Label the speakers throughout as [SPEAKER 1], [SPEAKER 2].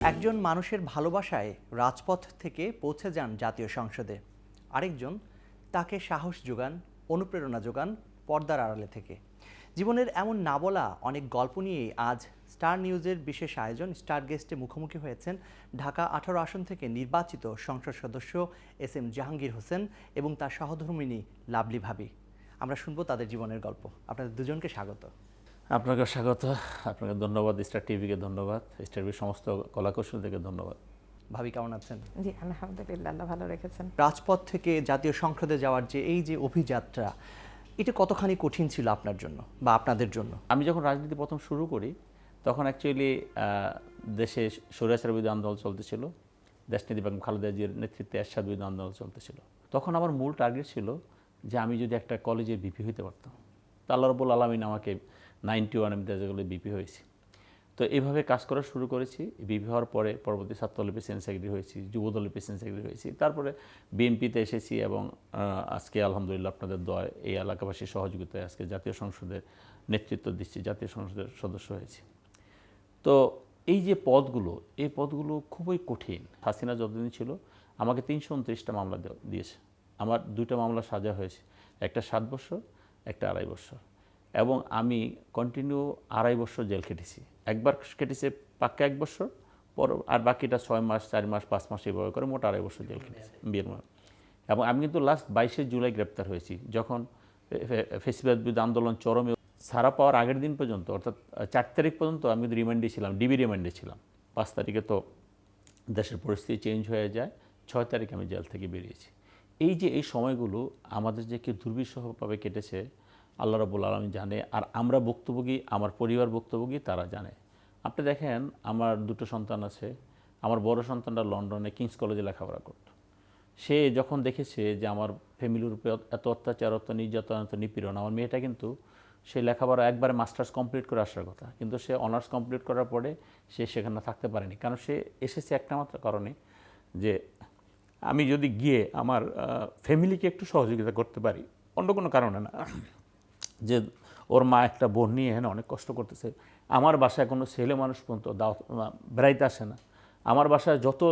[SPEAKER 1] একজন মানুষের ভালোবাসায় রাজপথ থেকে পৌঁছে যান জাতীয় সংসদে, আরেকজন তাকে সাহস যোগান, অনুপ্রেরণা যোগান পর্দার আড়ালে থেকে। জীবনের এমন না বলা অনেক গল্প নিয়েই আজ স্টার নিউজের বিশেষ আয়োজন স্টার গেস্টে মুখোমুখি হয়েছেন ঢাকা ১৮ আসন থেকে নির্বাচিত সংসদ সদস্য এস এম জাহাঙ্গীর হোসেন এবং তার সহধর্মিণী লাভলি ভাবি। আমরা শুনবো তাদের জীবনের গল্প। আপনাদের দুজনকে স্বাগত।
[SPEAKER 2] আপনাকে স্বাগত। আপনাকে ধন্যবাদ, স্টার টিভিকে ধন্যবাদ, স্টার টিভির সমস্ত কলাকৌশলীদেরকে ধন্যবাদ।
[SPEAKER 1] ভাবি কেমন আছেন?
[SPEAKER 3] জি আলহামদুলিল্লাহ, আল্লাহ ভালো রেখেছেন।
[SPEAKER 1] রাজপথ থেকে জাতীয় সংসদে যাওয়ার যে অভিযাত্রা, এটা কতখানি কঠিন ছিল আপনার জন্য বা আপনাদের জন্য?
[SPEAKER 2] আমি যখন রাজনীতি প্রথম শুরু করি তখন অ্যাকচুয়ালি দেশে স্বৈরাচার বিরোধী আন্দোলন চলতেছিল, দেশনীতি বেগম খালেদা জিয়ার নেতৃত্বে এরশাদ বিরোধী আন্দোলন চলতেছিল। তখন আমার মূল টার্গেট ছিল যে আমি যদি একটা কলেজের বিপি হইতে পারতাম। তা আল্লাহ রাব্বুল আলামিন আমাকে 91 আমি দেশগুলো বিপি হয়েছি। তো এইভাবে কাজ করা শুরু করেছি। বিপি হওয়ার পরে পরবর্তী ছাত্রদলের প্রেসিডেন্ট সেক্রেটারি হয়েছি, যুবদলের প্রেসিডেন্ট সেক্রেটারি হয়েছি, তারপরে বিএনপিতে এসেছি এবং আজকে আলহামদুলিল্লাহ আপনাদের দয় এই এলাকাবাসীর সহযোগিতায় আজকে জাতীয় সংসদের নেতৃত্ব দিচ্ছি, জাতীয় সংসদের সদস্য হয়েছি। তো এই যে পদগুলো, এই পদগুলো খুবই কঠিন। হাসিনা যতদিন ছিল আমাকে ৩২৯টা মামলা দিয়েছে। আমার 2টা মামলা সাজা হয়েছে, একটা 7 বছর, একটা 2.5 বছর, এবং আমি কন্টিনিউ 2.5 বছর জেল কেটেছি। একবার কেটেছে পাক্কা 1 বছর, পর আর বাকিটা 6 মাস, 4 মাস, 5 মাস এভাবে করে মোট 2.5 বছর জেল কেটেছি বিয়ের মামলা। এবং আমি কিন্তু লাস্ট 22শে জুলাই গ্রেপ্তার হয়েছি, যখন ফেসিবাদ বিরোধী আন্দোলন চরমে। ছাড়া পাওয়ার আগের দিন পর্যন্ত, অর্থাৎ 4 তারিখ পর্যন্ত আমি রিমান্ডে ছিলাম, ডিবি রিমান্ডে ছিলাম। 5 তারিখে তো দেশের পরিস্থিতি চেঞ্জ হয়ে যায়, 6 তারিখে আমি জেল থেকে বেরিয়েছি। এই যে এই সময়গুলো আমাদের যে কি দুর্বিষহভাবে কেটেছে আল্লাহ রাব্বুল আলামিন জানে, আর আমরা ভুক্তভোগী, আমার পরিবার ভুক্তভোগী, তারা জানে। আপনি দেখেন, আমার 2টো সন্তান আছে। আমার বড় সন্তানটা লন্ডনে কিংস কলেজে লেখাপড়া করত। সে যখন দেখেছে যে আমার ফ্যামিলির উপরে এত অত্যাচার, এত নির্যাতন, এত নিপীড়ন, আমার মেয়েটা কিন্তু সে লেখাপড়া একবারে মাস্টার্স কমপ্লিট করে আসার কথা, কিন্তু সে অনার্স কমপ্লিট করার পরে সে সেখানে থাকতে পারেনি। কারণ সে এসেছে একটা মাত্র কারণে, যে আমি যদি গিয়ে আমার ফ্যামিলিকে একটু সহযোগিতা করতে পারি, অন্য কোনো কারণে না, যে ওর মা একটা বোন নিয়ে এখানে অনেক কষ্ট করতেছে। আমার বাসায় কোনো ছেলে মানুষ পর্যন্ত বেড়াইতে আসে না। আমার বাসায় যত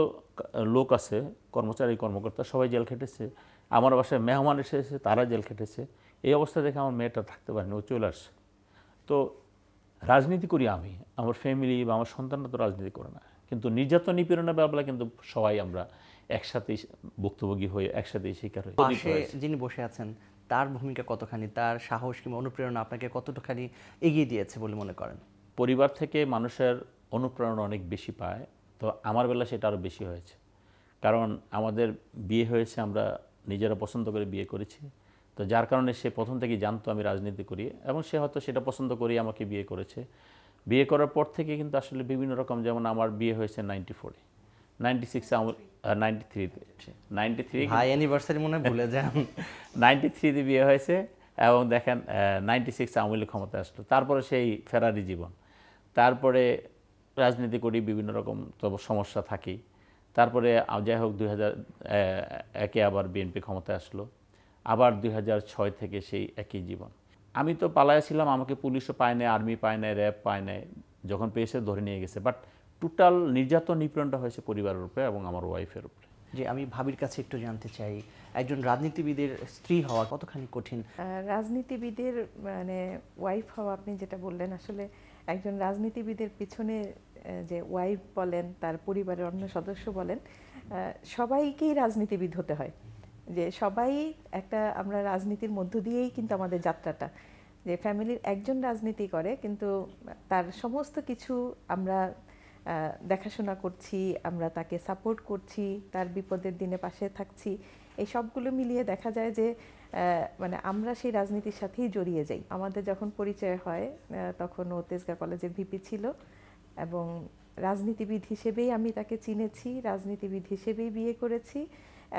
[SPEAKER 2] লোক আছে, কর্মচারী কর্মকর্তা, সবাই জেল খেটেছে। আমার বাসায় মেহমান এসেছে, তারা জেল খেটেছে। এই অবস্থা দেখে আমার মেয়েটা থাকতে পারেনি, ও চলে আসছে। তো রাজনীতি করি আমি, আমার ফ্যামিলি বা আমার সন্তানরা তো রাজনীতি করে না, কিন্তু নির্যাতন নিপীড়নের ব্যাপারে কিন্তু সবাই আমরা একসাথেই ভুক্তভোগী হয়ে একসাথেই শিকার হই।
[SPEAKER 1] পাশে যিনি বসে আছেন তার ভূমিকা কতখানি, তার সাহস কিংবা অনুপ্রেরণা আপনাকে কতটুখানি এগিয়ে দিয়েছে বলে মনে করেন?
[SPEAKER 2] পরিবার থেকে মানুষের অনুপ্রেরণা অনেক বেশি পায়, তো আমার বেলা সেটা আরও বেশি হয়েছে। কারণ আমাদের বিয়ে হয়েছে, আমরা নিজেরা পছন্দ করে বিয়ে করেছি, তো যার কারণে সে প্রথম থেকেই জানতো আমি রাজনীতি করি, এবং সে হয়তো সেটা পছন্দ করেই আমাকে বিয়ে করেছে। বিয়ে করার পর থেকে কিন্তু আসলে বিভিন্ন রকম, যেমন আমার বিয়ে হয়েছে 94-এ, 96 93-তে, 93
[SPEAKER 1] ভাই অ্যানিভার্সারি মনে হয় ভুলে যান।
[SPEAKER 2] 93-তে বিয়ে হয়েছে, এবং দেখেন 96 আওয়ামী লীগ ক্ষমতায় আসলো। তারপরে সেই ফেরারি জীবন, তারপরে রাজনীতি করি, বিভিন্ন রকম তো সমস্যা থাকি। তারপরে যাই হোক 2001-এ আবার বিএনপি ক্ষমতায় আসলো, আবার 2006 থেকে সেই একই জীবন। আমি তো পালায়া ছিলাম, আমাকে পুলিশও পায় নাই, আর্মি পায় নাই, র্যাব পায় নাই, যখন পেয়েছে ধরে নিয়ে গেছে। বাট টোটাল নির্যাতন নিপীড়নটা হয়েছে পরিবারের উপরে এবং আমার ওয়াইফের উপরে।
[SPEAKER 1] যে আমি ভাবির কাছে একটু জানতে চাই, একজন রাজনীতিবিদের স্ত্রী হওয়া কতখানি কঠিন?
[SPEAKER 3] রাজনীতিবিদের মানে ওয়াইফ হওয়া, আপনি যেটা বললেন, আসলে একজন রাজনীতিবিদের পিছনে যে ওয়াইফ বলেন, তার পরিবারের অন্য সদস্য বলেন, সবাইকেই রাজনীতিবিদ হতে হয়। যে সবাই একটা, আমরা রাজনীতির মধ্য দিয়েই কিন্তু আমাদের যাত্রাটা, যে ফ্যামিলির একজন রাজনীতি করে কিন্তু তার সমস্ত কিছু আমরা দেখাশোনা করছি, আমরা তাকে সাপোর্ট করছি, তার বিপদের দিনে পাশে থাকছি। এই সবগুলো মিলিয়ে দেখা যায় যে মানে আমরা সেই রাজনীতির সাথেই জড়িয়ে যাই। আমাদের যখন পরিচয় হয় তখন ও তেজগাঁ কলেজের ভিপি ছিল, এবং রাজনীতিবিদ হিসেবেই আমি তাকে চিনেছি, রাজনীতিবিদ হিসেবেই বিয়ে করেছি।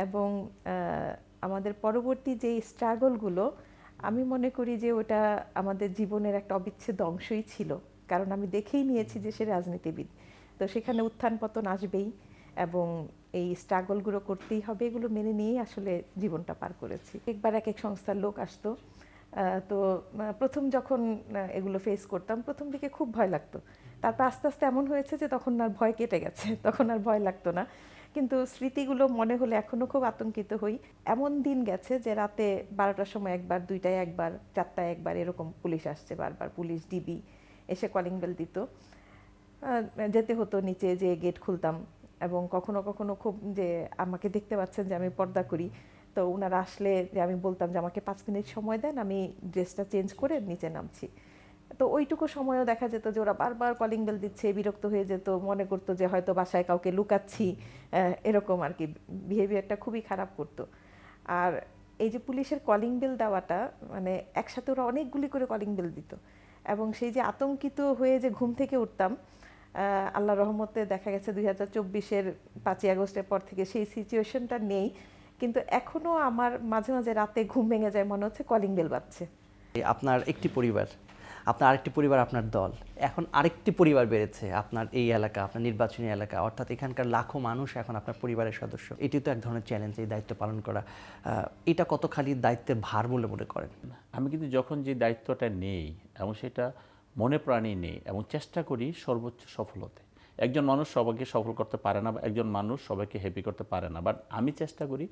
[SPEAKER 3] এবং আমাদের পরবর্তী যেই স্ট্রাগলগুলো, আমি মনে করি যে ওটা আমাদের জীবনের একটা অবিচ্ছেদ্য অংশই ছিল, কারণ আমি দেখেই নিয়েছি যে সে রাজনীতিবিদ। তো সেখানে উত্থান পতন আসবেই, এবং এই স্ট্রাগলগুলো করতেই হবে, এগুলো মেনে নিয়েই আসলে জীবনটা পার করেছি। একবার এক এক সংস্থার লোক আসতো, তো প্রথম যখন এগুলো ফেস করতাম, প্রথম দিকে খুব ভয় লাগতো, তারপর আস্তে আস্তে এমন হয়েছে যে তখন আর ভয় কেটে গেছে, তখন আর ভয় লাগতো না। কিন্তু স্মৃতিগুলো মনে হলে এখনো খুব আতঙ্কিত হই। এমন দিন গেছে যে রাতে 12টার সময় একবার, 2টায় একবার, 4টায় একবার এরকম পুলিশ আসছে বারবার, পুলিশ ডিবি এসে কলিং বেল দিত। যেতে হতো নিচে, যে গেট খুলতাম, এবং কখনো কখনো খুব যে আমাকে দেখতে পাচ্ছেন যে আমি পর্দা করি, তো ওনারা আসলে যে আমি বলতাম যে আমাকে 5 মিনিট সময় দেন, আমি ড্রেসটা চেঞ্জ করে নিচে নামছি। তো ওইটুকু সময়ও দেখা যেত যে ওরা বারবার কলিং বেল দিচ্ছে, বিরক্ত হয়ে যেত, মনে করতো যে হয়তো বাসায় কাউকে লুকাচ্ছি, এরকম আর কি বিহেভিয়ারটা খুবই খারাপ করতো। আর এই যে পুলিশের কলিং বেল দেওয়াটা, মানে একসাথে ওরা অনেকগুলি করে কলিং বেল দিত, এবং সেই যে আতঙ্কিত হয়ে যে ঘুম থেকে উঠতাম, আল্লাহ রহমতে দেখা গেছে 2024-এর 5ই আগস্টের পর থেকে সেই সিচুয়েশনটা নেই, কিন্তু এখনো আমার মাঝে মাঝে রাতে ঘুম ভেঙে যায়, মনে হচ্ছে কলিং বেল বাজছে।
[SPEAKER 1] আপনার একটি পরিবার, আপনার আরেকটি পরিবার, আপনার দল, এখন আরেকটি পরিবার বেড়েছে, আপনার এই এলাকা, আপনার নির্বাচনী এলাকা, অর্থাৎ এখানকার লাখো মানুষ এখন আপনার পরিবারের সদস্য। এটি তো এক ধরনের চ্যালেঞ্জ, এই দায়িত্ব পালন করা। এটা কতখানি দায়িত্বের ভার বলে মনে করেন?
[SPEAKER 2] আমি কিন্তু যখন যে দায়িত্বটা নেই এবং সেটা মনে প্রাণে নেই এবং চেষ্টা করি সর্বোচ্চ সফল হতে। একজন মানুষ সবাইকে সফল করতে পারে না, বা একজন মানুষ সবাইকে হ্যাপি করতে পারে না, বাট আমি চেষ্টা করি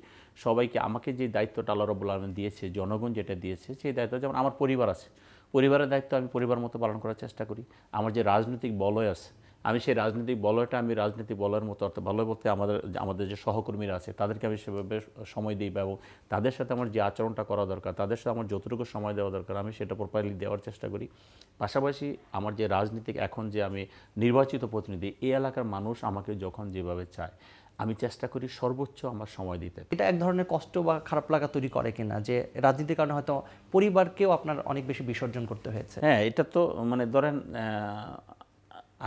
[SPEAKER 2] সবাইকে, আমাকে যে দায়িত্বটা আল্লাহ রাব্বুল আলামিন দিয়েছে, জনগণ যেটা দিয়েছে, সেই দায়িত্ব, যেমন আমার পরিবার আছে, পরিবারের দায়িত্ব আমি পরিবার মতো পালন করার চেষ্টা করি। আমার যে রাজনৈতিক বলয় আছে, আমি সেই রাজনৈতিক বলয়টা আমি রাজনৈতিক বলয়ের মতো, অর্থাৎ বলয় বলতে আমাদের যে সহকর্মীরা আছে তাদেরকে আমি সেভাবে সময় দিই, এবং তাদের সাথে আমার যে আচরণটা করা দরকার, তাদের সাথে আমার যতটুকু সময় দেওয়া দরকার আমি সেটা প্রপারলি দেওয়ার চেষ্টা করি। পাশাপাশি আমার যে রাজনীতিক, এখন যে আমি নির্বাচিত প্রতিনিধি, এই এলাকার মানুষ আমাকে যখন যেভাবে চায়, আমি চেষ্টা করি সর্বোচ্চ আমার সময় দিতে।
[SPEAKER 1] এটা এক ধরনের কষ্ট বা খারাপ লাগা তৈরি করে কিনা যে রাজনীতির কারণে হয়তো পরিবারকেও আপনার অনেক বেশি বিসর্জন করতে হয়েছে?
[SPEAKER 2] হ্যাঁ, এটা তো মানে ধরেন,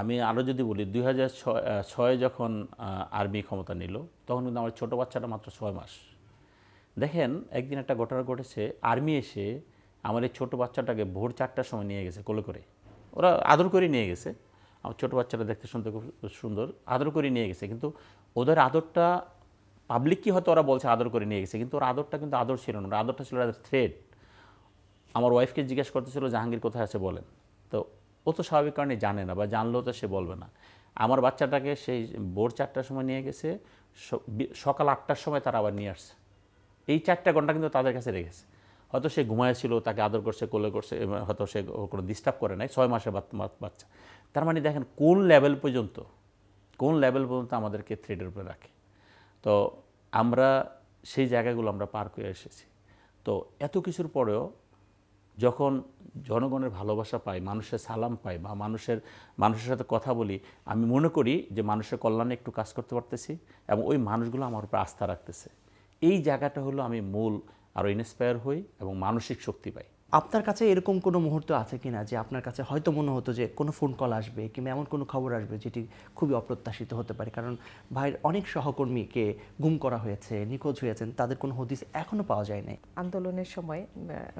[SPEAKER 2] আমি আরও যদি বলি, 2006 যখন আর্মি ক্ষমতা নিল, তখন কিন্তু আমার ছোটো বাচ্চাটা মাত্র 6 মাস। দেখেন, একদিন একটা ঘটনা ঘটেছে, আর্মি এসে আমার এই ছোটো বাচ্চাটাকে ভোর 4টার সময় নিয়ে গেছে কোলে করে। ওরা আদর করে নিয়ে গেছে, আমার ছোটো বাচ্চাটা দেখতে শুনতে খুব সুন্দর, আদর করে নিয়ে গেছে। কিন্তু ওদের আদরটা, পাবলিক কি হয়তো ওরা বলছে আদর করে নিয়ে গেছে, কিন্তু ওর আদরটা কিন্তু আদর ছিল না, ওর আদরটা ছিল থ্রেড। আমার ওয়াইফকে জিজ্ঞেস করতেছিল জাহাঙ্গীর কোথায় আছে বলেন, তো ও তো স্বাভাবিক কারণে জানে না, বা জানলেও তো সে বলবে না। আমার বাচ্চাটাকে সেই ভোর 4টার সময় নিয়ে গেছে, সকাল 8টার সময় তারা আবার নিয়ে আসছে। এই 4টা ঘন্টা কিন্তু তাদের কাছে রেখেছে। হয়তো সে ঘুমাইছিল, তাকে আদর করছে, কোলে করছে, হয়তো সে কোনো ডিস্টার্ব করে নাই, 6 মাসের বাচ্চা। তার মানে দেখেন কোন লেভেল পর্যন্ত আমাদেরকে থ্রেডের উপরে রাখে। তো আমরা সেই জায়গাগুলো আমরা পার করে এসেছি। তো এত কিছুর পরেও যখন জনগণের ভালোবাসা পাই, মানুষের সালাম পাই, বা মানুষের সাথে কথা বলি, আমি মনে করি যে মানুষের কল্যাণে একটু কাজ করতে পারতেছি, এবং ওই মানুষগুলো আমার উপর আস্থা রাখতেছে। এই জায়গাটা হলো আমি মূল আরও ইন্সপায়ার হই এবং মানসিক শক্তি পাই।
[SPEAKER 1] আপনার কাছে এরকম কোনো মুহূর্ত আছে কিনা যে আপনার কাছে হয়তো মনে হতো যে কোনো ফোন কল আসবে কিংবা এমন কোনো খবর আসবে যেটি খুবই অপ্রত্যাশিত হতে পারে? কারণ ভাইয়ের অনেক সহকর্মীকে গুম করা হয়েছে, নিখোঁজ হয়েছেন, তাদের কোনো হদিস এখনো পাওয়া যায় নাই।
[SPEAKER 3] আন্দোলনের সময়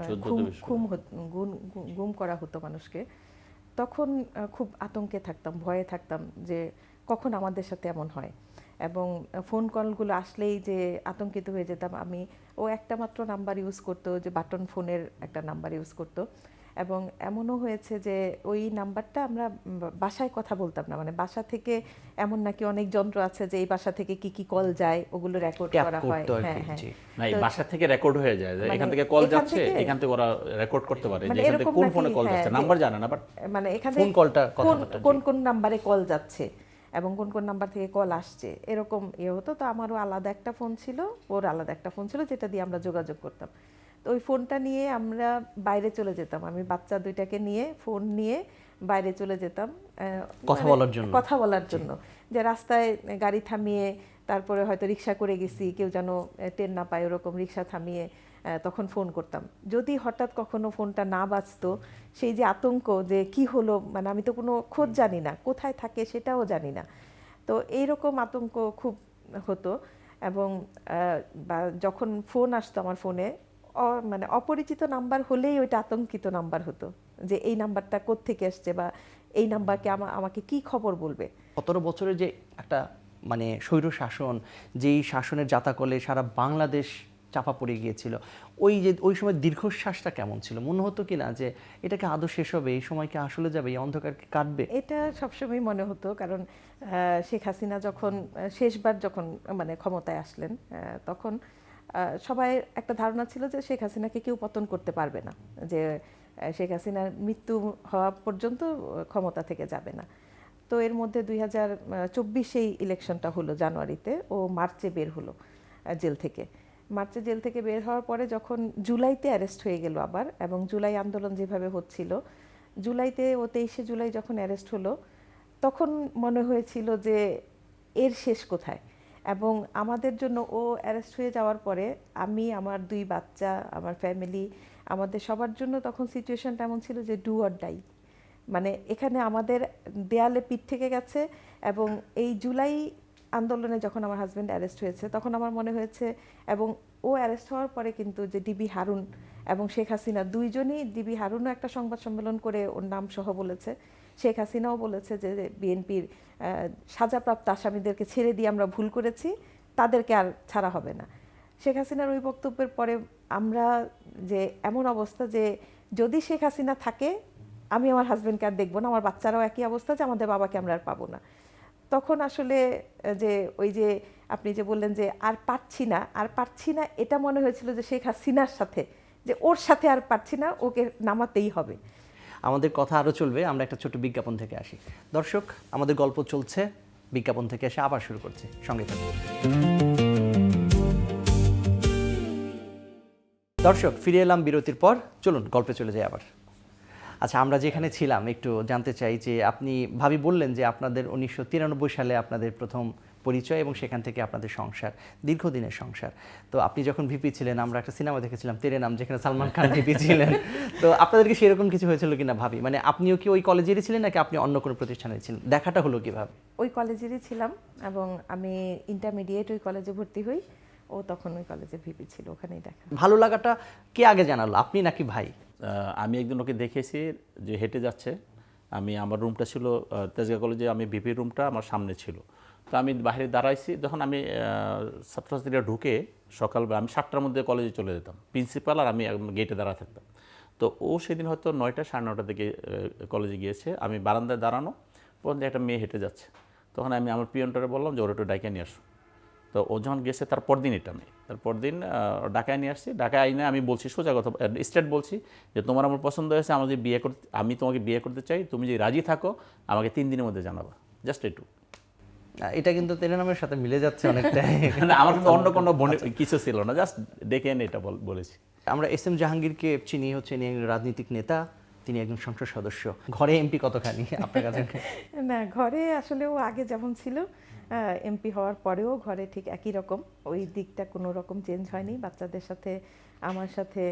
[SPEAKER 2] 14
[SPEAKER 3] গুম করা হতো মানুষকে, তখন খুব আতঙ্কে থাকতাম, ভয়ে থাকতাম যে কখন আমাদের সাথে এমন হয়, এবং ফোন কলগুলো আসলেই যে আতঙ্কিত হয়ে যেতাম আমি। ও একটা মাত্র নাম্বার ইউজ করতো, যে বাটন ফোনের একটা নাম্বার ইউজ করতো, এবং এমনও হয়েছে যে ওই নাম্বারটা আমরা বাসায় কথা বলতাম না, মানে বাসা থেকে এমন নাকি অনেক যন্ত্র আছে যে এই বাসা থেকে কি কি কল যায় ওগুলো রেকর্ড করা হয়। হ্যাঁ হ্যাঁ,
[SPEAKER 2] না, এই বাসা থেকে রেকর্ড হয়ে যায়, এখান থেকে কল যাচ্ছে, এখান থেকে ওরা রেকর্ড করতে পারে যে এখান থেকে কোন ফোনে কল যাচ্ছে, নাম্বার জানে না, বাট
[SPEAKER 3] মানে এখানে
[SPEAKER 1] ফোন কলটা
[SPEAKER 3] কোন কোন নাম্বারে কল যাচ্ছে এবং কোন কোন নাম্বার থেকে কল আসছে, এরকম হতো। তো আমারও আলাদা একটা ফোন ছিল, ওর আলাদা একটা ফোন ছিল, যেটা দিয়ে আমরা যোগাযোগ করতাম। তো ওই ফোনটা নিয়ে আমরা বাইরে চলে যেতাম, আমি বাচ্চা দুইটাকে নিয়ে ফোন নিয়ে বাইরে চলে যেতাম কথা বলার জন্য, যে রাস্তায় গাড়ি থামিয়ে, তারপরে হয়তো রিক্সা করে গেছি, কেউ যেন ট্রেন না পায় ওরকম রিক্সা থামিয়ে তখন ফোন করতাম। যদি হঠাৎ কখনো ফোনটা না বাজতো, সেই যে আতঙ্ক যে কি হলো, মানে আমি তো কোনো খোঁজ জানি না, কোথায় থাকে সেটাও জানি না, তো এইরকম আতঙ্ক খুব হতো। এবং যখন ফোন আসতো আমার ফোনে, মানে অপরিচিত নাম্বার হলেই ওইটা আতঙ্কিত নাম্বার হতো, যে এই নাম্বারটা কোত্থেকে আসছে, বা এই নাম্বারকে আমাকে কি খবর বলবে।
[SPEAKER 1] 17 বছরের যে একটা মানে স্বৈর শাসন, যেই শাসনের জাতাকলে সারা বাংলাদেশ চাপা পড়ে গিয়েছিল, ওই যে ওই সময় দীর্ঘশ্বাসটা কেমন ছিল? মনে হতো কি না যে এটাকে আদৌ শেষ হবে, এই সময় কি আসলে যাবে, এই অন্ধকার কি কাটবে?
[SPEAKER 3] এটা সবসময় মনে হতো, কারণ শেখ হাসিনা যখন শেষবার যখন মানে ক্ষমতায় আসলেন, তখন সবাই একটা ধারণা ছিল যে শেখ হাসিনাকে কেউ পতন করতে পারবে না, যে শেখ হাসিনার মৃত্যু হওয়া পর্যন্ত ক্ষমতা থেকে যাবে না। তো এর মধ্যে 2024 ইলেকশনটা হলো জানুয়ারিতে, ও মার্চে বের হলো জেল থেকে। মার্চে জেল থেকে বের হওয়ার পরে যখন জুলাইতে অ্যারেস্ট হয়ে গেল আবার, এবং জুলাই আন্দোলন যেভাবে হচ্ছিল, জুলাইতে ও 23শে জুলাই যখন অ্যারেস্ট হলো, তখন মনে হয়েছিল যে এর শেষ কোথায়। এবং আমাদের জন্য ও অ্যারেস্ট হয়ে যাওয়ার পরে আমি, আমার 2 বাচ্চা, আমার ফ্যামিলি, আমাদের সবার জন্য তখন সিচুয়েশনটা এমন ছিল যে ডু অর ডাই। মানে এখানে আমাদের দেয়ালে পিঠ থেকে গেছে। এবং এই জুলাই আন্দোলনে যখন আমার হাজব্যান্ড অ্যারেস্ট হয়েছে, তখন আমার মনে হয়েছে, এবং ও অ্যারেস্ট হওয়ার পরে কিন্তু যে ডিবি হারুন এবং শেখ হাসিনা দুইজনই, ডিবি হারুনও একটা সংবাদ সম্মেলন করে ওর নাম সহ বলেছে, শেখ হাসিনাও বলেছে যে বিএনপির সাজাপ্রাপ্ত আসামিদেরকে ছেড়ে দিয়ে আমরা ভুল করেছি, তাদেরকে আর ছাড়া হবে না। শেখ হাসিনার ওই বক্তব্যের পরে আমরা যে এমন অবস্থা যে যদি শেখ হাসিনা থাকে, আমি আমার হাজব্যান্ডকে আর দেখবো না, আমার বাচ্চারাও একই অবস্থা যে আমাদের বাবাকে আমরা আর পাবো না। তখন আসলে যে ওই যে আপনি যে বললেন যে আর পারছি না, এটা মনে হয়েছিল যে শেখ হাসিনার সাথে, যে ওর সাথে আর পারছি না, ওকে নামাতেই হবে।
[SPEAKER 1] আমাদের কথা আরও চলবে, আমরা একটা ছোট বিজ্ঞাপন থেকে আসি। দর্শক, আমাদের গল্প চলছে, বিজ্ঞাপন থেকে এসে আবার শুরু করছি, সঙ্গে থাকুন। দর্শক, ফিরে এলাম বিরতির পর, চলুন গল্পে চলে যাই আবার। আচ্ছা, আমরা যেখানে ছিলাম একটু জানতে চাই যে আপনি, ভাবি বললেন যে আপনাদের 1993 সালে আপনাদের প্রথম পরিচয় এবং সেখান থেকে আপনাদের সংসার, দীর্ঘদিনের সংসার। তো আপনি যখন ভিপি ছিলেন, আমরা একটা সিনেমা দেখেছিলাম তেরে নাম, যেখানে সালমান খান ভিপি ছিলেন। তো আপনাদেরকে সেরকম কিছু হয়েছিল কিনা ভাবি? মানে আপনিও কি ওই কলেজেরই ছিলেন নাকি আপনি অন্য কোনো প্রতিষ্ঠানে ছিলেন? দেখাটা হলো কিভাবে?
[SPEAKER 3] ওই কলেজেরই ছিলাম, এবং আমি ইন্টারমিডিয়েট ওই কলেজে ভর্তি হই, ও তখন ওই কলেজে ভিপি ছিল, ওখানেই দেখা।
[SPEAKER 1] ভালো লাগাটা কে আগে জানালো, আপনি নাকি ভাই?
[SPEAKER 2] আমি একদিন ওকে দেখেছি যে হেঁটে যাচ্ছে। আমার রুমটা ছিল তেজগাঁ কলেজে, আমি ভিপি রুমটা আমার সামনে ছিল। তো আমি বাইরে দাঁড়াইছি, যখন আমি ছাত্রছাত্রীরা ঢুকে সকালবেলা, আমি 7টার মধ্যে কলেজে চলে যেতাম, প্রিন্সিপাল আর আমি গেটে দাঁড়া থাকতাম। তো ও সেদিন হয়তো 9টা সাড়ে 9টার দিকে কলেজে গিয়েছে। আমি বারান্দায় দাঁড়ানো, পর্যন্ত একটা মেয়ে হেঁটে যাচ্ছে। তখন আমি আমার পিয়নটারে বললাম যে ওর একটু ডাইকে নিয়ে আসো। তো ও যখন গেছে তারপর দিন, এটা আমি তারপর দিন ঢাকায় নিয়ে আসছি। ঢাকায় আইনে আমি বলছি, সোজা কথা স্ট্রেট বলছি যে তোমার আমার পছন্দ হয়েছে, আমাকে বিয়ে করতে, আমি তোমাকে বিয়ে করতে চাই, তুমি যদি রাজি থাকো আমাকে 3 দিনের মধ্যে জানাবা, জাস্ট একটু।
[SPEAKER 1] এটা কিন্তু তেরে নামের সাথে মিলে যাচ্ছে অনেকটাই।
[SPEAKER 2] আমার কিন্তু অন্য কোনো কিছু ছিল না, জাস্ট ডেকে এনে এটা বলেছি।
[SPEAKER 1] আমরা এস এম জাহাঙ্গীরকে চিনি, হচ্ছে ইনি একজন রাজনীতিক নেতা, তিনি একজন সংসদ সদস্য। ঘরে এমপি কতখানি আপনার কাছে?
[SPEAKER 3] না, ঘরে আসলে ও আগে যেমন ছিল, এমপি হওয়ার পরেও ঘরে ঠিক একই রকম, ওই দিকটা কোনো রকম চেঞ্জ হয়নি। বাচ্চাদের সাথে, আমার সাথে,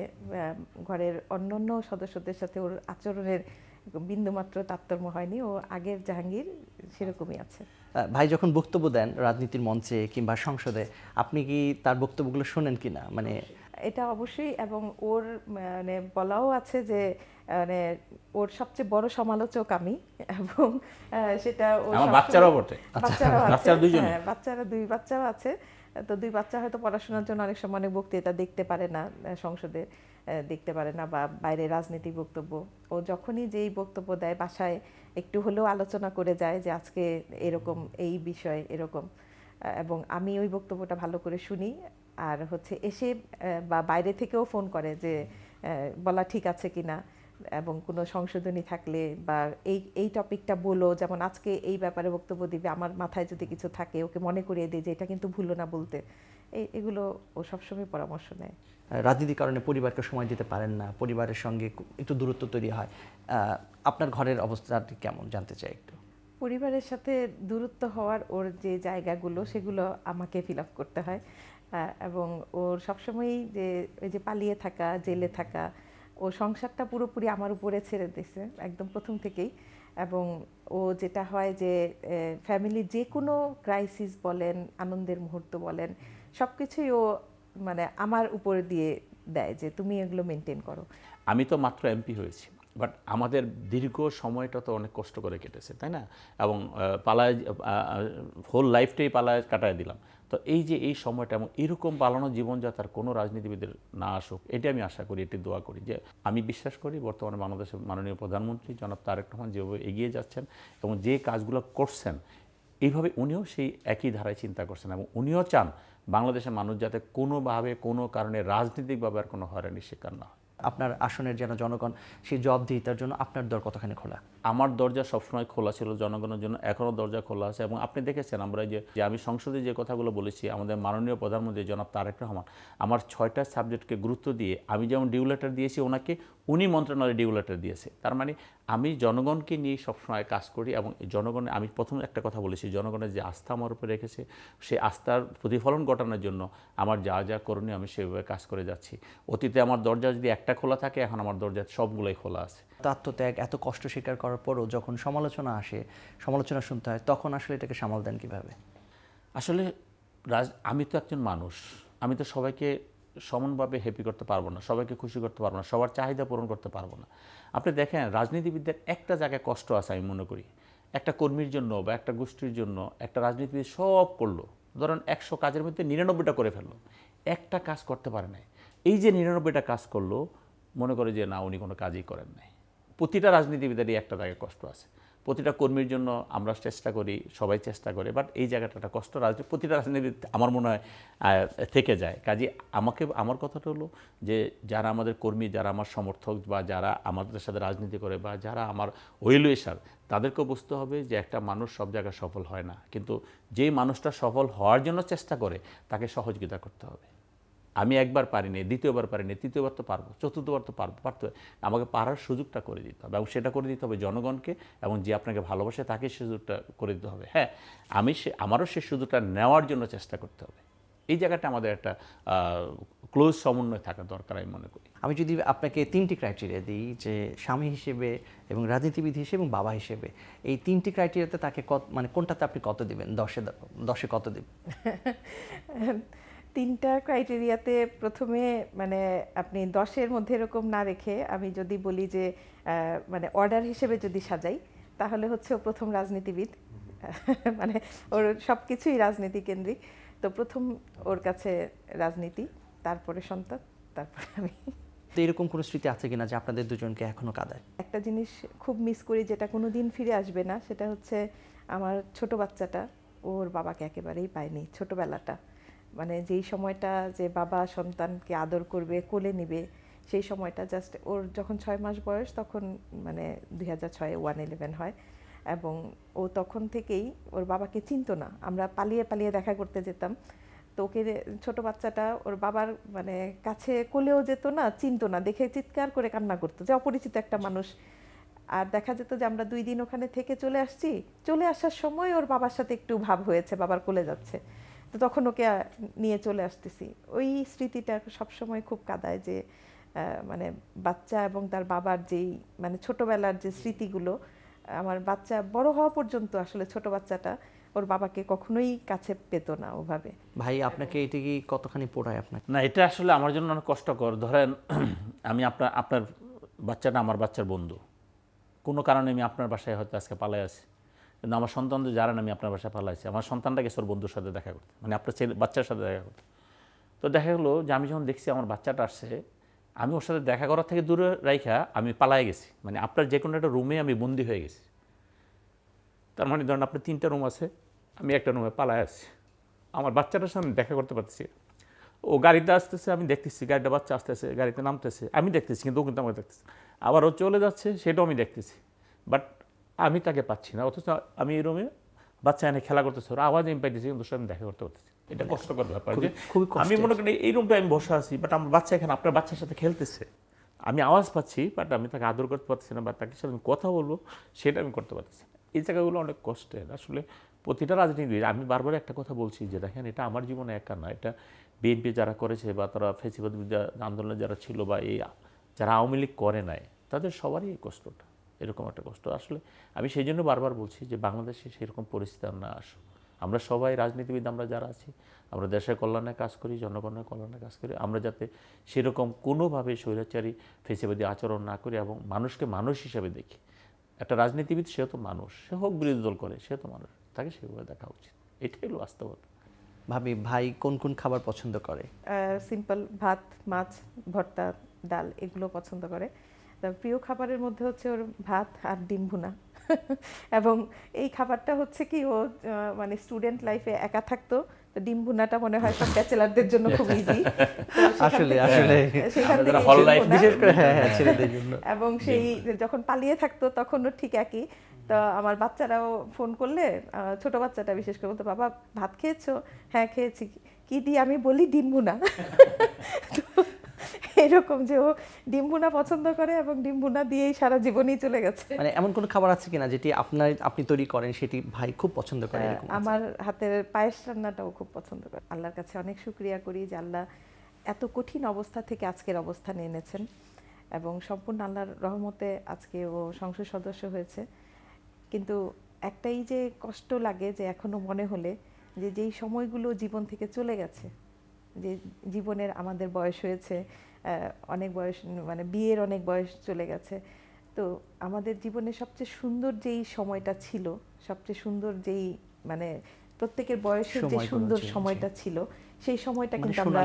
[SPEAKER 3] ঘরের অন্যান্য সদস্যদের সাথে ওর আচরণের বিন্দুমাত্র তারতম্য হয়নি। ও আগের জাহাঙ্গীর সেরকমই আছে।
[SPEAKER 1] ভাই যখন বক্তব্য দেন রাজনীতির মঞ্চে কিংবা সংসদে, আপনি কি তার বক্তব্যগুলো শোনেন কিনা? মানে
[SPEAKER 3] এটা অবশ্যই, এবং ওর মানে বলাও আছে যে মানে ওর সবচেয়ে বড় সমালোচক আমি, এবং সেটা ওর
[SPEAKER 2] আমার বাচ্চারাও বটে,
[SPEAKER 3] বাচ্চারাও আছে,
[SPEAKER 2] বাচ্চারা দুইজন,
[SPEAKER 3] বাচ্চারা 2 বাচ্চাও আছে। তো 2 বাচ্চা হয়তো পড়াশোনার জন্য অনেক সময় অনেক বক্তৃতা দেখতে পারে না, সংসদে দেখতে পারে না, বা বাইরে রাজনৈতিক বক্তব্য। ও যখনই যেই বক্তব্য দেয়, বাসায় একটু হলেও আলোচনা করে যায় যে আজকে এরকম, এই বিষয় এরকম, এবং আমি ওই বক্তব্যটা ভালো করে শুনি। আর হচ্ছে এসে বা বাইরে থেকেও ফোন করে যে বলা ঠিক আছে কিনা, এবং কোনো সংশোধনী থাকলে বা এই টপিকটা বলো, যেমন আজকে এই ব্যাপারে বক্তব্য দিবে, আমার মাথায় যদি কিছু থাকে ওকে মনে করিয়ে দিই যে এটা কিন্তু ভুলো না বলতে। এগুলো ও সবসময় পরামর্শ নেয়।
[SPEAKER 1] রাজনীতির কারণে পরিবারকে সময় দিতে পারেন না, পরিবারের সঙ্গে একটু দূরত্ব তৈরি হয়। আপনার ঘরের অবস্থাটি কেমন জানতে চাই একটু।
[SPEAKER 3] পরিবারের সাথে দূরত্ব হওয়ার ওর যে জায়গাগুলো, সেগুলো আমাকে ফিল আপ করতে হয়, এবং ওর সবসময়ই যে ওই যে পালিয়ে থাকা, জেলে থাকা, ও সংসারটা পুরোপুরি আমার উপরে ছেড়ে দিয়েছে একদম প্রথম থেকেই। এবং ও যেটা হয় যে ফ্যামিলির যে কোনো ক্রাইসিস বলেন, আনন্দের মুহূর্ত বলেন, সব কিছুই ও মানে আমার উপরে দিয়ে দেয় যে তুমি এগুলো মেনটেন করো।
[SPEAKER 2] আমি তো মাত্র এমপি হয়েছি, বাট আমাদের দীর্ঘ সময়টা তো অনেক কষ্ট করে কেটেছে, তাই না? এবং পালায় হোল লাইফটাই পালায় কাটায় দিলাম। তো এই যে এই সময়টা এবং এরকম পালানো জীবনযাত্রার কোনো রাজনীতিবিদের না আসুক, এটা আমি আশা করি, এটি দোয়া করি। যে আমি বিশ্বাস করি বর্তমানে বাংলাদেশের মাননীয় প্রধানমন্ত্রী জনাব তারেক রহমান যেভাবে এগিয়ে যাচ্ছেন এবং যে কাজগুলো করছেন, এইভাবে উনিও সেই একই ধারায় চিন্তা করছেন এবং উনিও চান বাংলাদেশের মানুষ যাতে কোনোভাবে কোনো কারণে রাজনৈতিকভাবে আর কোনো হয়রানির শিকার না হয়।
[SPEAKER 1] আপনার আসনের যেন জনগণ সেই জবাবদিহিতার জন্য আপনার দর কতখানি খোলা?
[SPEAKER 2] আমার দরজা সবসময় খোলা ছিল জনগণের জন্য, এখনও দরজা খোলা আছে। এবং আপনি দেখেছেন আমরা যে আমি সংসদে যে কথাগুলো বলেছি, আমাদের মাননীয় প্রধানমন্ত্রী জনাব তারেক রহমান আমার 6টা সাবজেক্টকে গুরুত্ব দিয়ে, আমি যেমন ডিউ লেটার দিয়েছি ওনাকে, উনি মন্ত্রণালয়ে ডিউ লেটার দিয়েছে। তার মানে আমি জনগণকে নিয়ে সবসময় কাজ করি এবং জনগণের, আমি প্রথম একটা কথা বলেছি, জনগণের যে আস্থা আমার উপরে রেখেছে সেই আস্থার প্রতিফলন ঘটানোর জন্য আমার যা যা করণীয় আমি সেভাবে কাজ করে যাচ্ছি। অতীতে আমার দরজা যদি একটা খোলা থাকে, এখন আমার দরজা সবগুলোই খোলা আছে।
[SPEAKER 1] আত্মত্যাগ, এত কষ্ট স্বীকার করার পরও যখন সমালোচনা আসে, সমালোচনা শুনতে হয়, তখন আসলে এটাকে সামাল দেন কীভাবে?
[SPEAKER 2] আসলে আমি তো একজন মানুষ, আমি তো সবাইকে সমানভাবে হ্যাপি করতে পারবো না, সবাইকে খুশি করতে পারবো না, সবার চাহিদা পূরণ করতে পারবো না। আপনি দেখেন রাজনীতিবিদদের একটা জায়গায় কষ্ট আছে, আমি মনে করি একটা কর্মীর জন্য বা একটা গোষ্ঠীর জন্য একটা রাজনীতিবিদ সব করলো, ধরেন 100 কাজের মধ্যে 99টা করে ফেললো, একটা কাজ করতে পারে নাই। এই যে 99টা কাজ করলো, মনে করে যে না উনি কোনো কাজই করেন নাই। প্রতিটা রাজনীতিবিদেরই একটা জায়গায় কষ্ট আছে। প্রতিটা কর্মীর জন্য আমরা চেষ্টা করি, সবাই চেষ্টা করে, বাট এই জায়গাটা একটা কষ্ট প্রতিটা রাজনীতিবিদ আমার মনে হয় থেকে যায়। কাজে আমার কথাটা হলো যে যারা আমাদের কর্মী, যারা আমার সমর্থক বা যারা আমাদের সাথে রাজনীতি করে বা যারা আমার ওয়েল উইশার, তাদেরকেও বুঝতে হবে যে একটা মানুষ সব জায়গায় সফল হয় না, কিন্তু যেই মানুষটা সফল হওয়ার জন্য চেষ্টা করে তাকে সহযোগিতা করতে হবে। আমি একবার পারিনি, দ্বিতীয়বার পারিনি, তৃতীয়বার তো পারবো, চতুর্থবার তো পারতে হবে। আমাকে পারার সুযোগটা করে দিতে হবে এবং সেটা করে দিতে হবে জনগণকে, এবং যে আপনাকে ভালোবাসে তাকে সুযোগটা করে দিতে হবে। হ্যাঁ, আমারও সেই সুযোগটা নেওয়ার জন্য চেষ্টা করতে হবে। এই জায়গাটা আমাদের একটা ক্লোজ সমন্বয় থাকা দরকার আমি মনে করি।
[SPEAKER 1] আমি যদি আপনাকে 3টি ক্রাইটেরিয়া দিই, যে স্বামী হিসেবে এবং রাজনীতিবিদ হিসেবে এবং বাবা হিসেবে, এই 3টি ক্রাইটেরিয়াতে তাকে মানে কোনটাতে আপনি কত দিবেন? 10-এ কত দিবেন?
[SPEAKER 3] 3টা ক্রাইটেরিয়াতে প্রথমে মানে আপনি 10-এর মধ্যে এরকম না রেখে আমি যদি বলি যে মানে অর্ডার হিসেবে যদি সাজাই, তাহলে হচ্ছে ও প্রথম রাজনীতিবিদ। মানে ওর সব কিছুই রাজনীতি কেন্দ্রিক। তো প্রথম ওর কাছে রাজনীতি, তারপরে সন্তান, তারপরে আমি।
[SPEAKER 1] তো এরকম কোনো স্মৃতি আছে কিনা যে আপনাদের দুজনকে এখনো কাঁদায়?
[SPEAKER 3] একটা জিনিস খুব মিস করি, যেটা কোনো দিন ফিরে আসবে না, সেটা হচ্ছে আমার ছোট বাচ্চাটা ওর বাবাকে একেবারেই পায়নি। ছোটবেলাটা মানে যেই সময়টা যে বাবা সন্তানকে আদর করবে, কোলে নিবে, সেই সময়টা জাস্ট ওর যখন 6 মাস বয়স, তখন মানে 2006-এ 1/11 হয় এবং ও তখন থেকেই ওর বাবাকে চিনতো না। আমরা পালিয়ে পালিয়ে দেখা করতে যেতাম, তো ওকে ছোট বাচ্চাটা ওর বাবার মানে কাছে কোলেও যেত না, চিনতো না, দেখে চিৎকার করে কান্না করতো যে অপরিচিত একটা মানুষ। আর দেখা যেত যে আমরা 2 দিন ওখানে থেকে চলে আসছি, চলে আসার সময় ওর বাবার সাথে একটু ভাব হয়েছে, বাবার কোলে যাচ্ছে, তো তখন ওকে নিয়ে চলে আসতেছি। ওই স্মৃতিটা সবসময় খুব কাঁদায় যে মানে বাচ্চা এবং তার বাবার যেই মানে ছোটবেলার যে স্মৃতিগুলো, আমার বাচ্চা বড় হওয়া পর্যন্ত আসলে ছোট বাচ্চাটা ওর বাবাকে কখনোই কাছে পেত না ওভাবে।
[SPEAKER 1] ভাই, আপনাকে এটি কি কতখানি পোড়ায় আপনাকে?
[SPEAKER 2] না, এটা আসলে আমার জন্য অনেক কষ্টকর। ধরেন আমি আপনার বাচ্চাটা আমার বাচ্চার বন্ধু, কোনো কারণে আমি আপনার বাসায় হয়তো আজকে পালাই আছি, কিন্তু আমার সন্তানদের জানেন আমি আপনার বাসায় পালাইছি। আমার সন্তানটা গেছে ওর বন্ধুর সাথে দেখা করতে, মানে আপনার বাচ্চার সাথে দেখা করতে। তো দেখা গেলো যে আমি যখন দেখছি আমার বাচ্চাটা আসছে, আমি ওর সাথে দেখা করার থেকে দূরে রাইখা আমি পালাই গেছি, মানে আপনার যে কোনো একটা রুমে আমি বন্দি হয়ে গেছি। তার মানে ধরেন আপনার 3টা রুম আছে, আমি একটা রুমে পালাই আসছি, আমার বাচ্চাটার সামনে দেখা করতে পারছি। ও গাড়িতে আসতেছে, আমি দেখতেছি, গাড়িটা বাচ্চা আসতেছে, গাড়িতে নামতেছে, আমি দেখতেছি, কিন্তু ও কিন্তু আমাকে দেখতেছে। আবার ও চলে যাচ্ছে, সেটাও আমি দেখতেছি, বাট আমি তাকে পাচ্ছি না। অথচ আমি এই রুমে বাচ্চা এনে খেলা করতেছে, ওর আওয়াজ আমি পাইতেছি, কিন্তু আমি দেখা করতে পারতেছি। এটা কষ্টকর ব্যাপার যে আমি মনে করি এই রুমটা আমি বসে আছি, বাট আমার বাচ্চা এখানে আপনার বাচ্চার সাথে খেলতেছে, আমি আওয়াজ পাচ্ছি, বাট আমি তাকে আদর করতে পারছি না বা তাকে সাথে আমি কথা বলবো সেটা আমি করতে পারতেছি। এই জায়গাগুলো অনেক কষ্টের। আসলে প্রতিটা রাজনীতিবিদ, আমি বারবার একটা কথা বলছি যে দেখেন, এটা আমার জীবনে একা না, এটা বিএনপি যারা করেছে বা তারা ফ্যাসিবাদ আন্দোলনে যারা ছিল বা এই যারা আওয়ামী লীগ করে নাই, তাদের সবারই এই কষ্টটা, এরকম একটা কষ্ট। আসলে আমি সেই জন্য বারবার বলছি যে বাংলাদেশে সেরকম পরিস্থিতি আর না আসুক, আমরা সবাই রাজনীতিবিদ, আমরা যারা আছি, আমরা দেশের কল্যাণে কাজ করি, জনগণের কল্যাণে কাজ করি। আমরা যাতে সেরকম কোনোভাবে স্বৈরাচারী ফেসিবাদী আচরণ না করি এবং মানুষকে মানুষ হিসেবে দেখি। একটা রাজনীতিবিদ সেও তো মানুষ, সে হোক বিরোধী দল করে, সে তো মানুষ, তাকে সেভাবে দেখা উচিত। এটাই হলো বাস্তবতা।
[SPEAKER 1] ভাবি, ভাই কোন কোন খাবার পছন্দ করে?
[SPEAKER 3] সিম্পল ভাত, মাছ, ভর্তা, ডাল এগুলো পছন্দ করে। তার প্রিয় খাবারের মধ্যে হচ্ছে ওর ভাত আর ডিম ভুনা। এবং এই খাবারটা হচ্ছে কি, ও মানে স্টুডেন্ট লাইফে একা থাকতো, তো ডিম ভুনাটা মনে হয় সব ব্যাচেলারদের জন্য খুব ইজি।
[SPEAKER 1] আসলে
[SPEAKER 2] বিশেষ করে
[SPEAKER 1] ছেলেদের জন্য।
[SPEAKER 3] এবং সেই যখন পালিয়ে থাকতো তখনও ঠিক একই। তো আমার বাচ্চারাও ফোন করলে, ছোট বাচ্চাটা বিশেষ করে বলতো, বাবা ভাত খেয়েছো? হ্যাঁ খেয়েছি। কি দিয়ে? আমি বলি ডিম ভুনা। এরকম যে ও ডিম ভুনা পছন্দ করে এবং ডিম ভুনা দিয়েই সারা জীবনই চলে গেছে।
[SPEAKER 1] মানে এমন কোন খাবার আছে কিনা যেটি আপনি তৈরি করেন সেটি ভাই খুব পছন্দ করে? এরকম আছে?
[SPEAKER 3] আমার হাতের পায়েস রান্নাটাও খুব পছন্দ করে। আল্লাহর কাছে অনেক শুকরিয়া করি যে আল্লাহ এত কঠিন অবস্থা থেকে আজকের অবস্থানে এনেছেন এবং সম্পূর্ণ আল্লাহর রহমতে আজকে ও সংসদ সদস্য হয়েছে। কিন্তু একটাই যে কষ্ট লাগে যে এখনো মনে হলে যে যেই সময়গুলো জীবন থেকে চলে গেছে, যে জীবনের আমাদের বয়স হয়েছে, অনেক বয়স, মানে বিয়ের অনেক বয়স চলে গেছে, তো আমাদের জীবনে সবচেয়ে সুন্দর যেই সময়টা ছিল, সবচেয়ে সুন্দর যেই মানে প্রত্যেকের বয়সের যে সুন্দর সময়টা ছিল, সেই সময়টা কিন্তু আমরা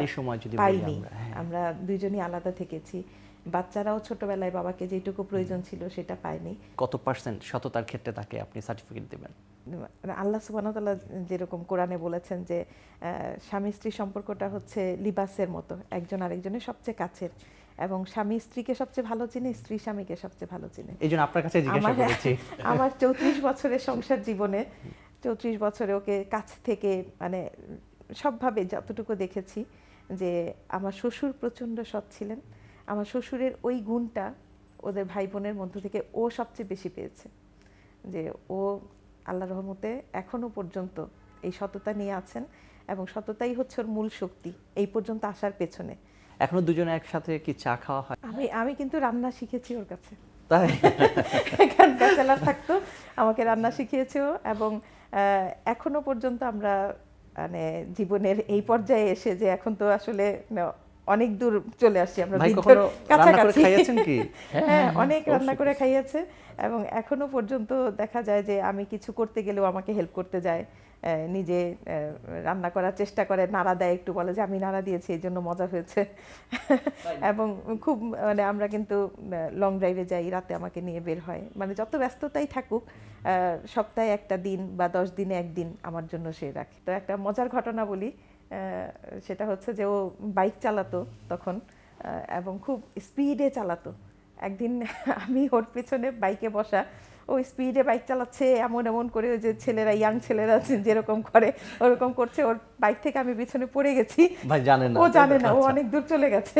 [SPEAKER 3] পাইনি। আমরা দুইজনই আলাদা থেকেছি, বাচ্চারাও ছোটবেলায় বাবাকে যেটুকু প্রয়োজন ছিল সেটা পায়নি।
[SPEAKER 1] কত পার্সেন্ট সততার ক্ষেত্রে তাকে আপনি সার্টিফিকেট দেবেন?
[SPEAKER 3] আল্লাহ সুবহানাহু ওয়া তাআলা যেরকম কোরআনে বলেছেন যে স্বামী স্ত্রী সম্পর্কটা হচ্ছে লিবাসের মতো, একজন আরেকজনের সবচেয়ে কাছের, এবং স্বামী স্ত্রীকে সবচেয়ে ভালো চিনে, স্ত্রী স্বামীকে সবচেয়ে ভালো চিনে।
[SPEAKER 1] এইজন্য আপনার কাছে জিজ্ঞাসা করেছি।
[SPEAKER 3] আমার 34 বছরের সংসার জীবনে 34 বছরে ওকে কাছ থেকে মানে সবভাবে যতটুকু দেখেছি যে আমার শ্বশুর প্রচণ্ড সৎ ছিলেন। আমার শ্বশুরের ওই গুণটা ওদের ভাই বোনের মধ্য থেকে ও সবচেয়ে বেশি পেয়েছে, যে ও আল্লাহর রহমতে এখনো পর্যন্ত এই সততা নিয়ে আছেন এবং সততাই হচ্ছে ওর মূল শক্তি এই পর্যন্ত আসার পেছনে।
[SPEAKER 1] এখনো দুজনে একসাথে কি চা খাওয়া হয়?
[SPEAKER 3] আমি কিন্তু রান্না শিখেছি ওর কাছে।
[SPEAKER 1] তাই?
[SPEAKER 3] এখান ব্যাচেলার থাকতো, আমাকে রান্না শিখিয়েছে ও, এবং এখনো পর্যন্ত আমরা মানে জীবনের এই পর্যায়ে এসে যে এখন তো আসলে অনেক দূর চলে আসছি আমরা, কাছাকাছি। হ্যাঁ, অনেক রান্না করে খাইয়েছে এবং এখনো পর্যন্ত দেখা যায় যে আমি কিছু করতে গেলেও আমাকে হেল্প করতে যায়, নিজে রান্না করার চেষ্টা করে, নাড়া দেয়, একটু বলে যে আমি নাড়া দিয়েছি এই জন্য মজা হয়েছে। এবং খুব মানে আমরা কিন্তু লং ড্রাইভে যাই, রাতে আমাকে নিয়ে বের হয়, মানে যত ব্যস্ততাই থাকুক সপ্তাহে একটা দিন বা 10 দিনে একদিন আমার জন্য সে রাখে। তো একটা মজার ঘটনা বলি, সেটা হচ্ছে যে ও বাইক চালাতো তখন এবং খুব স্পিডে চালাতো। একদিন আমি ওর পেছনে বাইকে বসা, ও স্পিডে বাইক চালাচ্ছে, এমন এমন করে যে ছেলেরা, ইয়াং ছেলেরা যেরকম করে ওরকম করছে, ওর বাইক থেকে আমি পিছনে পড়ে গেছি।
[SPEAKER 1] ভাই জানে না,
[SPEAKER 3] ও জানে না, ও অনেক দূর চলে গেছে।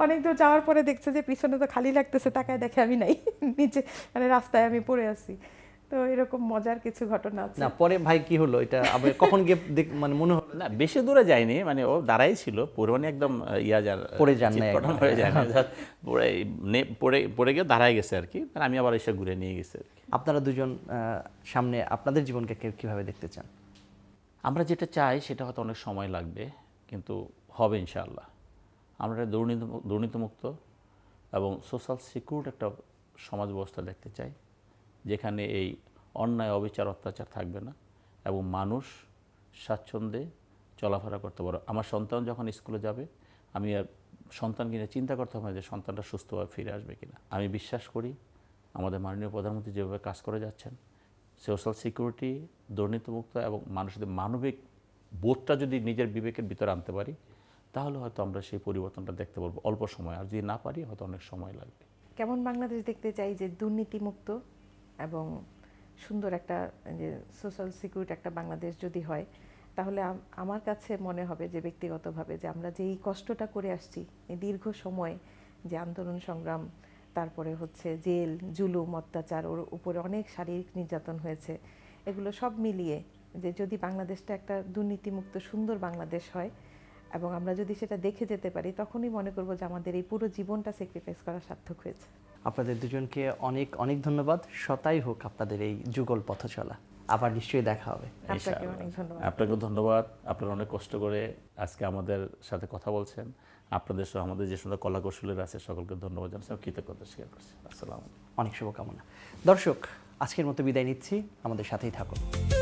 [SPEAKER 3] অনেক দূর যাওয়ার পরে দেখছে যে পিছনে তো খালি লাগতেছে, তাকায় দেখে আমি নাই, নিচে মানে রাস্তায় আমি পড়ে আছি। তো এরকম মজার কিছু ঘটনা আছে।
[SPEAKER 1] না পরে ভাই কি হলো এটা আবার কখন গিয়ে মানে মনে হলো?
[SPEAKER 2] না বেশি দূরে যায়নি, মানে ও দাঁড়াই ছিল, পুরোনি একদম ইয়াজার
[SPEAKER 1] পড়ে যান না,
[SPEAKER 2] হয়ে যায় না, পড়ে গিয়ে দাঁড়ায় গেছে আর কি, আমি আবার এসে ঘুরে নিয়ে গেছে আর কি।
[SPEAKER 1] আপনারা দুজন সামনে আপনাদের জীবনকে কিভাবে দেখতে চান?
[SPEAKER 2] আমরা যেটা চাই সেটা হয়তো অনেক সময় লাগবে, কিন্তু হবে ইনশাআল্লাহ। আমরা দুর্নীতিমুক্ত এবং সোশ্যাল সিকিউর একটা সমাজ ব্যবস্থা দেখতে চাই, যেখানে এই অন্যায়, অবিচার, অত্যাচার থাকবে না এবং মানুষ স্বাচ্ছন্দ্যে চলাফেরা করতে পারবে। আমার সন্তান যখন স্কুলে যাবে, আমি আর সন্তানকে নিয়ে চিন্তা করতে হবে যে সন্তানটা সুস্থভাবে ফিরে আসবে কিনা। আমি বিশ্বাস করি আমাদের মাননীয় প্রধানমন্ত্রী যেভাবে কাজ করে যাচ্ছেন, সোশ্যাল সিকিউরিটি, দুর্নীতিমুক্ত এবং মানুষদের মানবিক বোধটা যদি নিজের বিবেকের ভিতরে আনতে পারি, তাহলে হয়তো আমরা সেই পরিবর্তনটা দেখতে পারবো অল্প সময়, আর যদি না পারি হয়তো অনেক সময় লাগবে।
[SPEAKER 3] কেমন বাংলাদেশ দেখতে চাই? যে দুর্নীতিমুক্ত এবং সুন্দর একটা যে সোশ্যাল সিকিউরিটি একটা বাংলাদেশ যদি হয়, তাহলে আমার কাছে মনে হবে যে ব্যক্তিগতভাবে যে আমরা যেই কষ্টটা করে আসছি এই দীর্ঘ সময়, যে আন্দোলন সংগ্রাম, তারপরে হচ্ছে জেল, জুলুম, অত্যাচার, ওর উপরে অনেক শারীরিক নির্যাতন হয়েছে, এগুলো সব মিলিয়ে যে যদি বাংলাদেশটা একটা দুর্নীতিমুক্ত সুন্দর বাংলাদেশ হয় এবং আমরা যদি সেটা দেখে যেতে পারি, তখনই মনে করব যে আমাদের এই পুরো জীবনটা স্যাক্রিফাইস করা সার্থক হয়েছে।
[SPEAKER 1] আপনাদের দুজনকে অনেক অনেক ধন্যবাদ। শতাই হোক আপনাদের এই যুগল পথ চলা। আবার নিশ্চয়ই দেখা হবে।
[SPEAKER 3] আপনাকে
[SPEAKER 2] ইনশাআল্লাহ।
[SPEAKER 3] অনেক ধন্যবাদ।
[SPEAKER 2] আপনাকে ধন্যবাদ। আপনারা অনেক কষ্ট করে আজকে আমাদের সাথে কথা বলছেন। আপনাদের সহ আমাদের যে সুন্দর কলা কৌশলের আছে সকলকে ধন্যবাদ জানাচ্ছি, কৃতজ্ঞতা স্বীকার করছি। আসসালামু আলাইকুম।
[SPEAKER 1] অনেক শুভকামনা। দর্শক, আজকের মতো বিদায় নিচ্ছি, আমাদের সাথেই থাকুন।